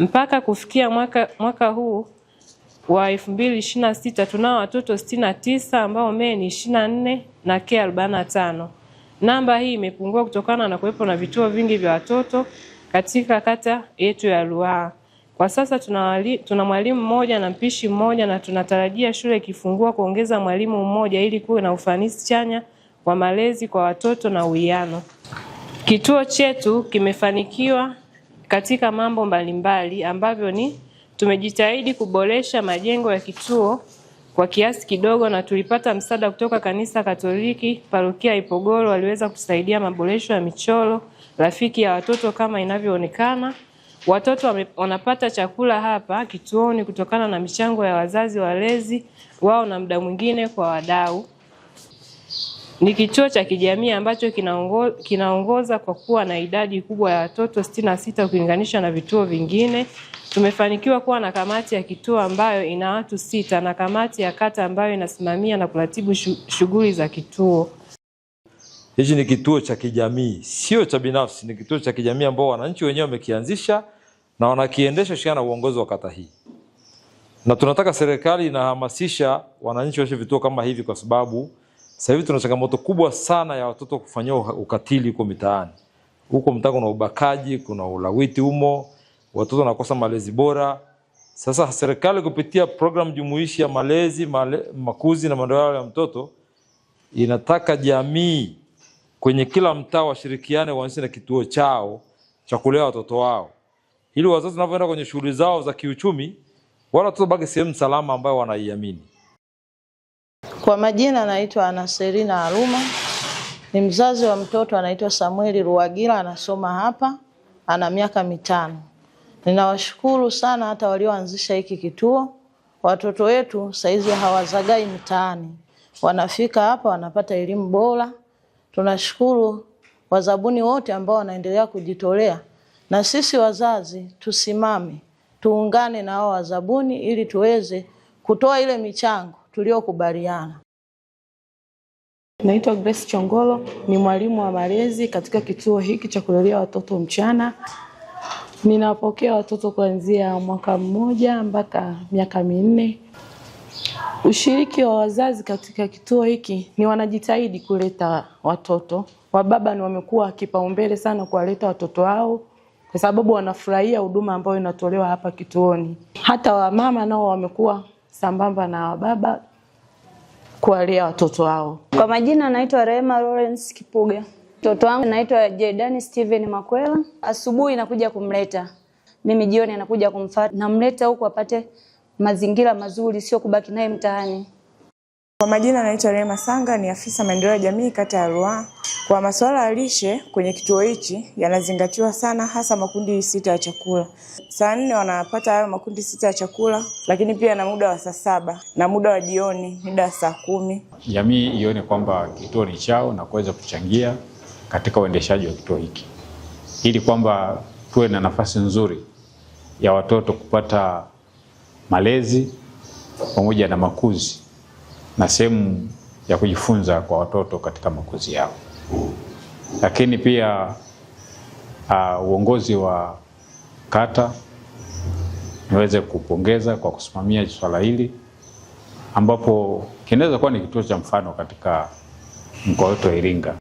Mpaka kufikia mwaka huu wa 2026 tunao watoto 69 ambao mee ni 24 na ke 45. Namba hii imepungua kutokana na kuwepo na vituo vingi vya watoto katika kata yetu ya Ruaha. Kwa sasa tuna mwalimu mmoja na mpishi mmoja, na tunatarajia shule ikifungua kuongeza mwalimu mmoja ili kuwe na ufanisi chanya wa malezi kwa watoto na uwiano. Kituo chetu kimefanikiwa katika mambo mbalimbali ambavyo ni tumejitahidi kuboresha majengo ya kituo kwa kiasi kidogo, na tulipata msaada kutoka Kanisa Katoliki Parokia Ipogoro, waliweza kusaidia maboresho ya michoro rafiki ya watoto kama inavyoonekana. Watoto wanapata chakula hapa kituoni kutokana na michango ya wazazi walezi wao na muda mwingine kwa wadau. Ni kituo cha kijamii ambacho kinaongoza kwa kuwa na idadi kubwa ya watoto 66 ukilinganisha na vituo vingine. Tumefanikiwa kuwa na kamati ya kituo ambayo ina watu 6 na kamati ya kata ambayo inasimamia na kuratibu shughuli za kituo. Hichi ni kituo cha kijamii, sio cha binafsi, ni kituo cha kijamii ambao wananchi wenyewe wamekianzisha na wanakiendesha chini na uongozi wa kata hii. Na tunataka serikali inahamasisha wananchi waishe vituo kama hivi, kwa sababu sasa hivi tuna changamoto kubwa sana ya watoto kufanywa ukatili huko mitaani. Huko mtaa kuna ubakaji, kuna ulawiti humo, watoto wanakosa malezi bora. Sasa serikali kupitia program jumuishi ya malezi, makuzi na maendeleo ya mtoto inataka jamii kwenye kila mtaa washirikiane, waanzishe na kituo chao cha kulea watoto wao, ili wazazi wanapoenda kwenye shughuli zao za kiuchumi wala watoto baki sehemu salama ambayo wanaiamini. Kwa majina naitwa Anaserina Aruma, ni mzazi wa mtoto anaitwa Samueli Ruagila, anasoma hapa, ana miaka 5. Ninawashukuru sana hata walioanzisha hiki kituo. Watoto wetu saizi hawazagai mtaani, wanafika hapa wanapata elimu bora. Tunashukuru wazabuni wote ambao wanaendelea kujitolea, na sisi wazazi tusimame tuungane na hao wazabuni ili tuweze kutoa ile michango tuliokubaliana. Naitwa Grace Chongolo, ni mwalimu wa malezi katika kituo hiki cha kulelea watoto mchana. Ninapokea watoto kuanzia mwaka 1 mpaka miaka 4. Ushiriki wa wazazi katika kituo hiki ni wanajitahidi kuleta watoto. Wababa ni wamekuwa kipaumbele sana kuwaleta watoto wao kwa sababu wanafurahia huduma ambayo inatolewa hapa kituoni. Hata wamama nao wamekuwa sambamba na wababa kuwalea watoto wao. Kwa majina naitwa Rema Lawrence Kipuga. Mtoto wangu naitwa Jedani Steven Makwela. Asubuhi nakuja kumleta. Mimi jioni nakuja kumfuata. Namleta huko apate mazingira mazuri, sio kubaki naye mtaani. Kwa majina naitwa Rema Sanga, ni afisa maendeleo ya jamii kata ya Ruaha. Kwa masuala ya lishe kwenye kituo hichi yanazingatiwa sana, hasa makundi 6 ya chakula. Saa 4 wanapata hayo makundi 6 ya chakula, lakini pia na muda wa saa 7 na muda wa jioni muda wa saa 10. Jamii ione kwamba kituo ni chao na kuweza kuchangia katika uendeshaji wa kituo hiki, ili kwamba tuwe na nafasi nzuri ya watoto kupata malezi pamoja na makuzi na sehemu ya kujifunza kwa watoto katika makuzi yao. Lakini pia uongozi wa kata niweze kupongeza kwa kusimamia swala hili, ambapo kinaweza kuwa ni kituo cha mfano katika mkoa wetu wa Iringa.